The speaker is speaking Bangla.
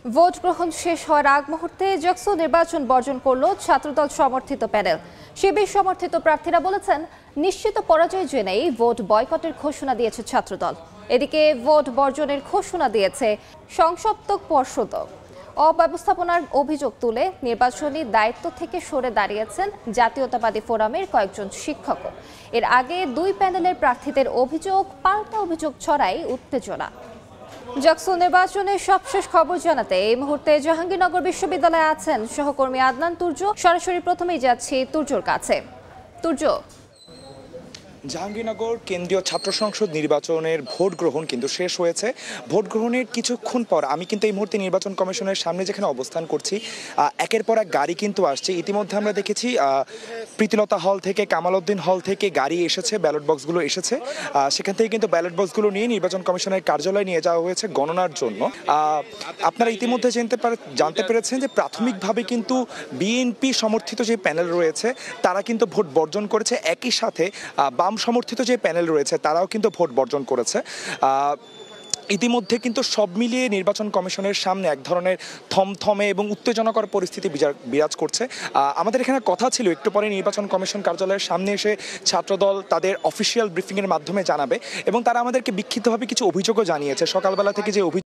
ভোট গ্রহণ শেষ হওয়ার আগ মুহূর্তে জাকসু নির্বাচন বর্জন করল ছাত্রদল সমর্থিত প্যানেল। শিবির সমর্থিত প্রার্থীরা বলেছেন, নিশ্চিত পরাজয় জেনেই ভোট বয়কটের ঘোষণা দিয়েছে ছাত্রদল। এদিকে ভোট বর্জনের ঘোষণা দিয়েছে সংসপ্তক পর্ষদও। অব্যবস্থাপনার অভিযোগ তুলে নির্বাচনী দায়িত্ব থেকে সরে দাঁড়িয়েছেন জাতীয়তাবাদী ফোরামের কয়েকজন শিক্ষকও। এর আগে দুই প্যানেলের প্রার্থীদের অভিযোগ পাল্টা অভিযোগ ছড়ায় উত্তেজনা। জাকসু নির্বাচনের সবশেষ খবর জানাতে এই মুহূর্তে জাহাঙ্গীরনগর বিশ্ববিদ্যালয়ে আছেন সহকর্মী আদনান তুর্য। সরাসরি প্রথমেই যাচ্ছি তুর্যর কাছে। তুর্য, জাহাঙ্গীরনগর কেন্দ্রীয় ছাত্র সংসদ নির্বাচনের ভোট গ্রহণ কিন্তু শেষ হয়েছে। ভোট গ্রহণের কিছুক্ষণ পর আমি কিন্তু এই মুহূর্তে নির্বাচন কমিশনের সামনে যেখানে অবস্থান করছি, একের পর এক গাড়ি কিন্তু আসছে। ইতিমধ্যে আমরা দেখেছি প্রীতিলতা হল থেকে, কামাল উদ্দিন হল থেকে গাড়ি এসেছে, ব্যালট বক্সগুলো এসেছে। সেখান থেকে কিন্তু ব্যালট বক্সগুলো নিয়ে নির্বাচন কমিশনের কার্যালয়ে নিয়ে যাওয়া হয়েছে গণনার জন্য। আপনারা ইতিমধ্যে জানতে পেরেছেন যে প্রাথমিকভাবে কিন্তু বিএনপি সমর্থিত যে প্যানেল রয়েছে তারা কিন্তু ভোট বর্জন করেছে। একই সাথে বাম সমর্থিত যে প্যানেল রয়েছে তারাও কিন্তু ভোট বর্জন করেছে। ইতিমধ্যে কিন্তু সব মিলিয়ে নির্বাচন কমিশনের সামনে এক ধরনের থমথমে এবং উত্তেজনাকর পরিস্থিতি বিরাজ করছে। আমাদের এখানে কথা ছিল একটু পরে নির্বাচন কমিশন কার্যালয়ের সামনে এসে ছাত্রদল তাদের অফিসিয়াল ব্রিফিংয়ের মাধ্যমে জানাবে, এবং তারা আমাদেরকে বিক্ষিপ্তভাবে কিছু অভিযোগও জানিয়েছে। সকালবেলা থেকে যে